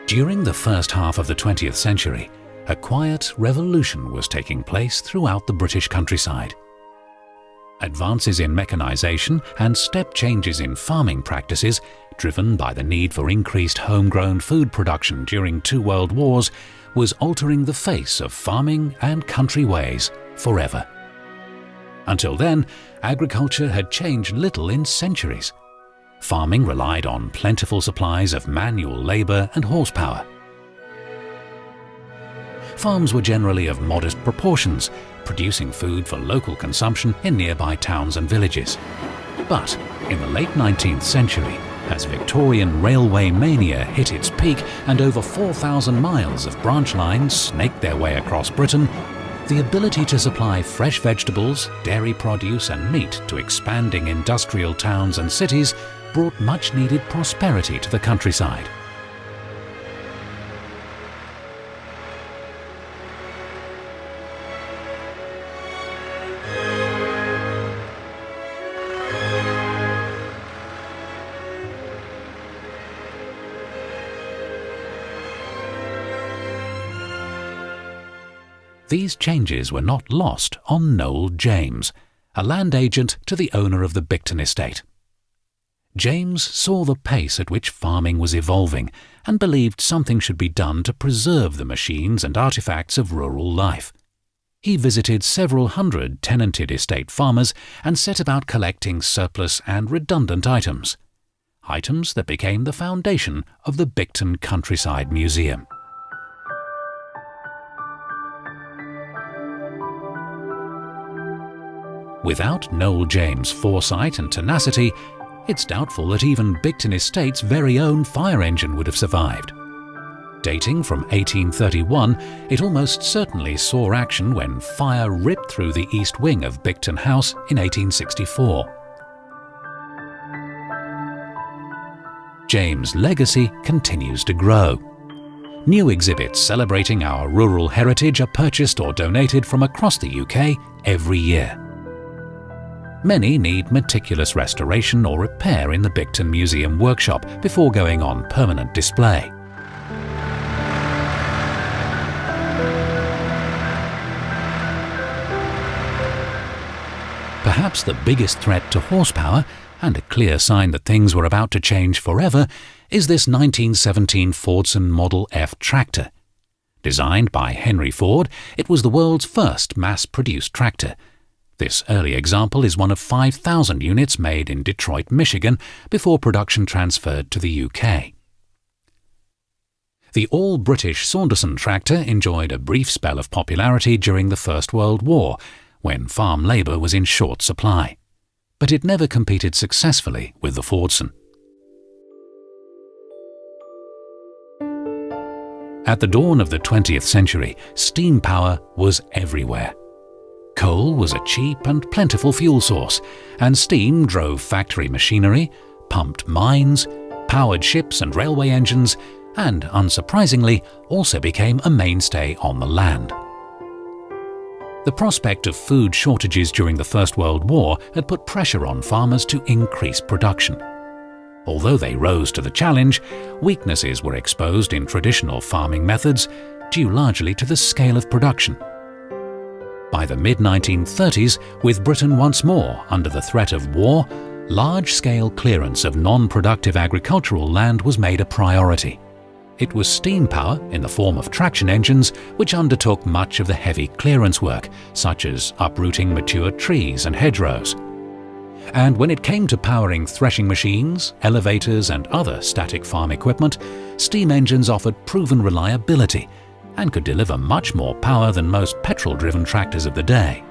During the first half of the 20th century, a quiet revolution was taking place throughout the British countryside. Advances in mechanization and step changes in farming practices, driven by the need for increased homegrown food production during 2 world wars, was altering the face of farming and country ways forever. Until then, agriculture had changed little in centuries. Farming relied on plentiful supplies of manual labor and horsepower. Farms were generally of modest proportions, producing food for local consumption in nearby towns and villages. But in the late 19th century, as Victorian railway mania hit its peak and over 4,000 miles of branch lines snaked their way across Britain, the ability to supply fresh vegetables, dairy produce and meat to expanding industrial towns and cities brought much-needed prosperity to the countryside. These changes were not lost on Noel James, a land agent to the owner of the Bicton estate. James saw the pace at which farming was evolving and believed something should be done to preserve the machines and artefacts of rural life. He visited several hundred tenanted estate farmers and set about collecting surplus and redundant items that became the foundation of the Bicton Countryside Museum. Without Noel James' foresight and tenacity, it's doubtful that even Bicton Estate's very own fire engine would have survived. Dating from 1831, it almost certainly saw action when fire ripped through the east wing of Bicton House in 1864. James' legacy continues to grow. New exhibits celebrating our rural heritage are purchased or donated from across the UK every year. Many need meticulous restoration or repair in the Bicton Museum workshop before going on permanent display. Perhaps the biggest threat to horsepower, and a clear sign that things were about to change forever, is this 1917 Fordson Model F tractor. Designed by Henry Ford, it was the world's first mass-produced tractor. This early example is one of 5,000 units made in Detroit, Michigan, before production transferred to the UK. The all-British Saunderson tractor enjoyed a brief spell of popularity during the First World War, when farm labour was in short supply. But it never competed successfully with the Fordson. At the dawn of the 20th century, steam power was everywhere. Coal was a cheap and plentiful fuel source, and steam drove factory machinery, pumped mines, powered ships and railway engines, and, unsurprisingly, also became a mainstay on the land. The prospect of food shortages during the First World War had put pressure on farmers to increase production. Although they rose to the challenge, weaknesses were exposed in traditional farming methods, due largely to the scale of production. By the mid-1930s, with Britain once more under the threat of war, large-scale clearance of non-productive agricultural land was made a priority. It was steam power, in the form of traction engines, which undertook much of the heavy clearance work, such as uprooting mature trees and hedgerows. And when it came to powering threshing machines, elevators and other static farm equipment, steam engines offered proven reliability and could deliver much more power than most petrol-driven tractors of the day.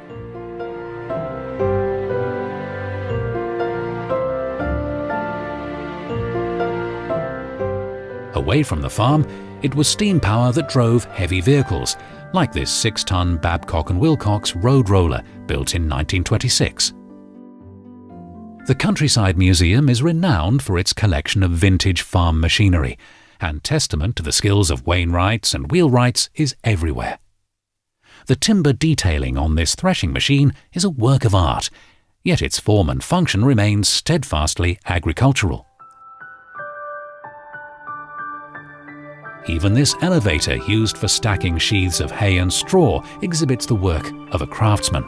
Away from the farm, it was steam power that drove heavy vehicles, like this 6-ton Babcock & Wilcox road roller built in 1926. The Countryside Museum is renowned for its collection of vintage farm machinery, and testament to the skills of wainwrights and wheelwrights is everywhere. The timber detailing on this threshing machine is a work of art, yet its form and function remains steadfastly agricultural. Even this elevator used for stacking sheaths of hay and straw exhibits the work of a craftsman.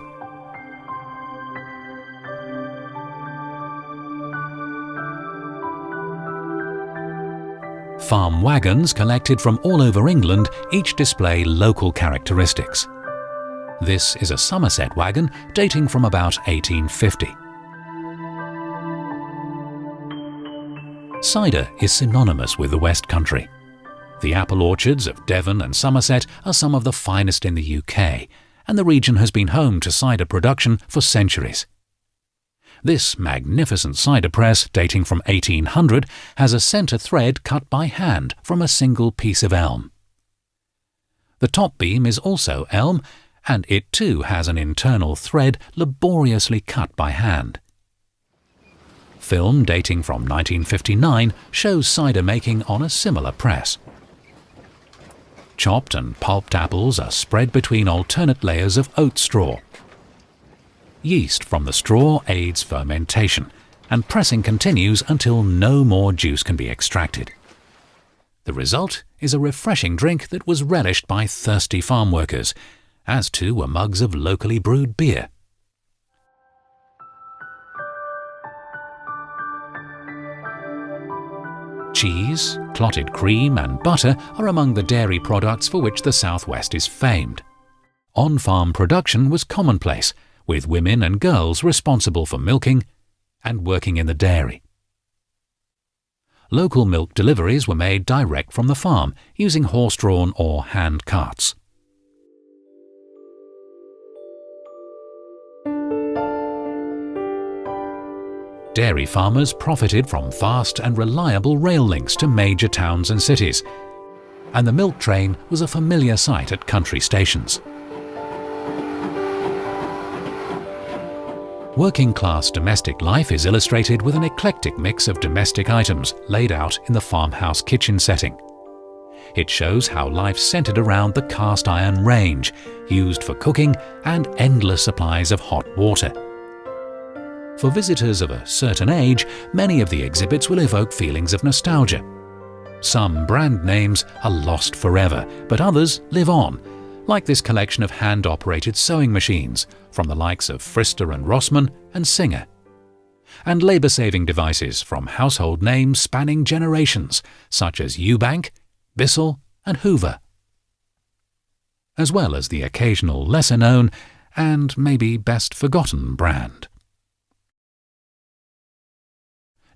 Farm wagons collected from all over England each display local characteristics. This is a Somerset wagon dating from about 1850. Cider is synonymous with the West Country. The apple orchards of Devon and Somerset are some of the finest in the UK, and the region has been home to cider production for centuries. This magnificent cider press, dating from 1800, has a centre thread cut by hand from a single piece of elm. The top beam is also elm, and it too has an internal thread laboriously cut by hand. Film dating from 1959 shows cider making on a similar press. Chopped and pulped apples are spread between alternate layers of oat straw. Yeast from the straw aids fermentation, and pressing continues until no more juice can be extracted. The result is a refreshing drink that was relished by thirsty farm workers, as too were mugs of locally brewed beer. Cheese, clotted cream and butter are among the dairy products for which the Southwest is famed. On-farm production was commonplace, with women and girls responsible for milking and working in the dairy. Local milk deliveries were made direct from the farm, using horse-drawn or hand carts. Dairy farmers profited from fast and reliable rail links to major towns and cities, and the milk train was a familiar sight at country stations. Working-class domestic life is illustrated with an eclectic mix of domestic items laid out in the farmhouse kitchen setting. It shows how life centered around the cast iron range, used for cooking, and endless supplies of hot water. For visitors of a certain age, many of the exhibits will evoke feelings of nostalgia. Some brand names are lost forever, but others live on, like this collection of hand-operated sewing machines from the likes of Frister and Rossmann and Singer, and labour-saving devices from household names spanning generations such as Eubank, Bissell and Hoover, as well as the occasional lesser-known and maybe best-forgotten brand.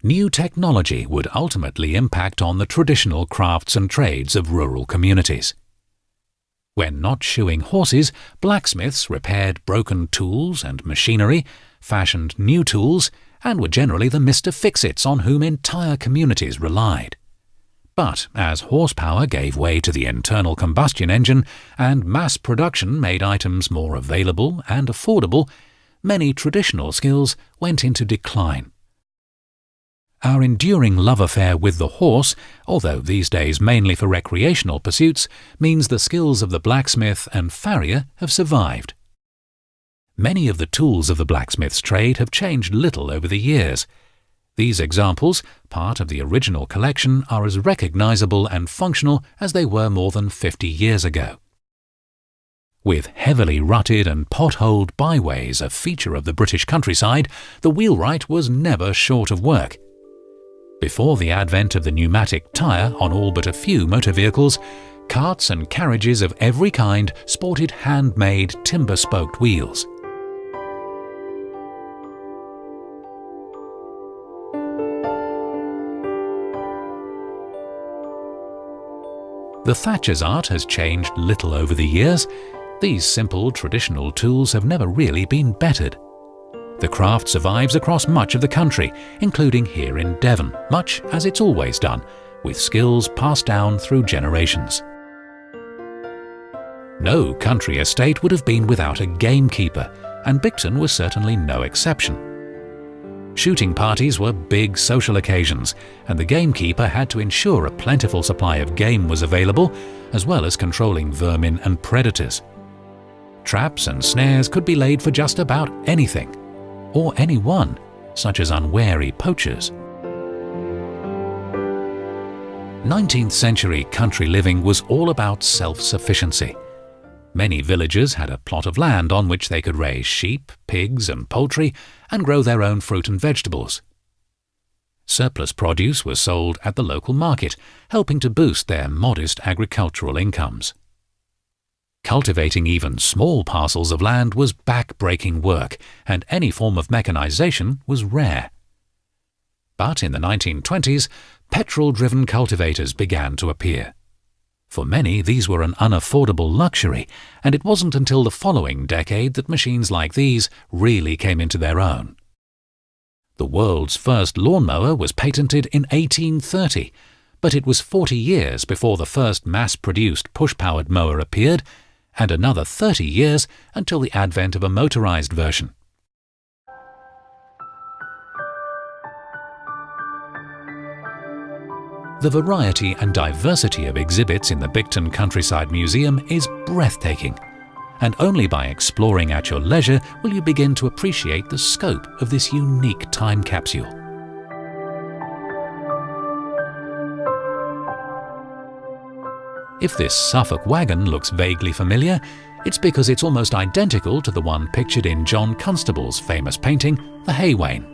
New technology would ultimately impact on the traditional crafts and trades of rural communities. When not shoeing horses, blacksmiths repaired broken tools and machinery, fashioned new tools, and were generally the Mr. Fix-Its on whom entire communities relied. But as horsepower gave way to the internal combustion engine and mass production made items more available and affordable, many traditional skills went into decline. Our enduring love affair with the horse, although these days mainly for recreational pursuits, means the skills of the blacksmith and farrier have survived. Many of the tools of the blacksmith's trade have changed little over the years. These examples, part of the original collection, are as recognizable and functional as they were more than 50 years ago. With heavily rutted and potholed byways a feature of the British countryside, the wheelwright was never short of work. Before the advent of the pneumatic tyre on all but a few motor vehicles, carts and carriages of every kind sported handmade timber-spoked wheels. The thatcher's art has changed little over the years. These simple traditional tools have never really been bettered. The craft survives across much of the country, including here in Devon, much as it's always done, with skills passed down through generations. No country estate would have been without a gamekeeper, and Bicton was certainly no exception. Shooting parties were big social occasions, and the gamekeeper had to ensure a plentiful supply of game was available, as well as controlling vermin and predators. Traps and snares could be laid for just about anything, or anyone, such as unwary poachers. 19th century country living was all about self-sufficiency. Many villagers had a plot of land on which they could raise sheep, pigs and poultry and grow their own fruit and vegetables. Surplus produce was sold at the local market, helping to boost their modest agricultural incomes. Cultivating even small parcels of land was back-breaking work, and any form of mechanization was rare. But in the 1920s, petrol-driven cultivators began to appear. For many, these were an unaffordable luxury, and it wasn't until the following decade that machines like these really came into their own. The world's first lawnmower was patented in 1830, but it was 40 years before the first mass-produced push-powered mower appeared, and another 30 years until the advent of a motorized version. The variety and diversity of exhibits in the Bicton Countryside Museum is breathtaking, and only by exploring at your leisure will you begin to appreciate the scope of this unique time capsule. If this Suffolk wagon looks vaguely familiar, it's because it's almost identical to the one pictured in John Constable's famous painting, The Hay Wain.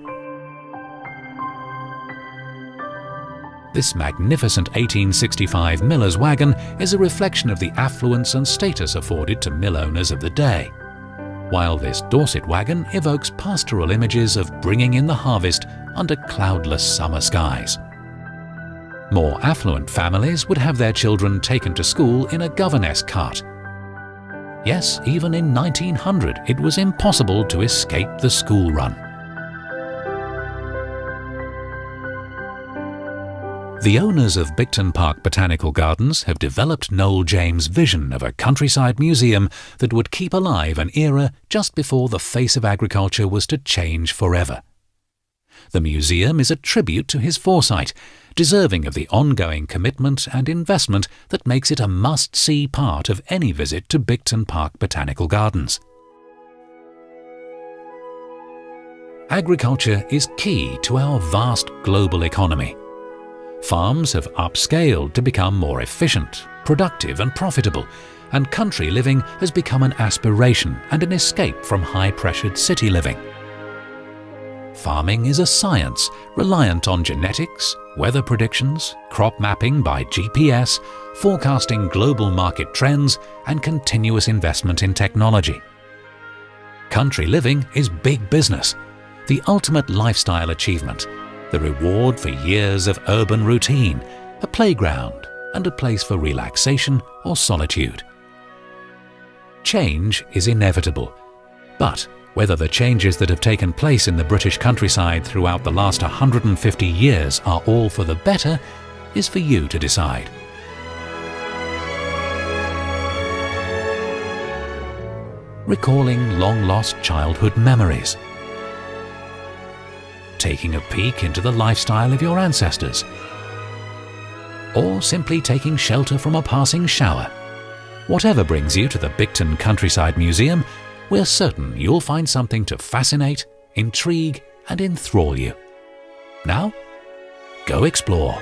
This magnificent 1865 miller's wagon is a reflection of the affluence and status afforded to mill owners of the day, while this Dorset wagon evokes pastoral images of bringing in the harvest under cloudless summer skies. More affluent families would have their children taken to school in a governess cart. Yes, even in 1900 it was impossible to escape the school run. The owners of Bicton Park Botanical Gardens have developed Noel James' vision of a countryside museum that would keep alive an era just before the face of agriculture was to change forever. The museum is a tribute to his foresight, deserving of the ongoing commitment and investment that makes it a must-see part of any visit to Bicton Park Botanical Gardens. Agriculture is key to our vast global economy. Farms have upscaled to become more efficient, productive and profitable, and country living has become an aspiration and an escape from high-pressured city living. Farming is a science reliant on genetics, weather predictions, crop mapping by GPS, forecasting global market trends, and continuous investment in technology. Country living is big business, the ultimate lifestyle achievement, the reward for years of urban routine, a playground, and a place for relaxation or solitude. Change is inevitable, but whether the changes that have taken place in the British countryside throughout the last 150 years are all for the better is for you to decide. Recalling long-lost childhood memories. Taking a peek into the lifestyle of your ancestors. Or simply taking shelter from a passing shower. Whatever brings you to the Bicton Countryside Museum, we're certain you'll find something to fascinate, intrigue, and enthrall you. Now, go explore.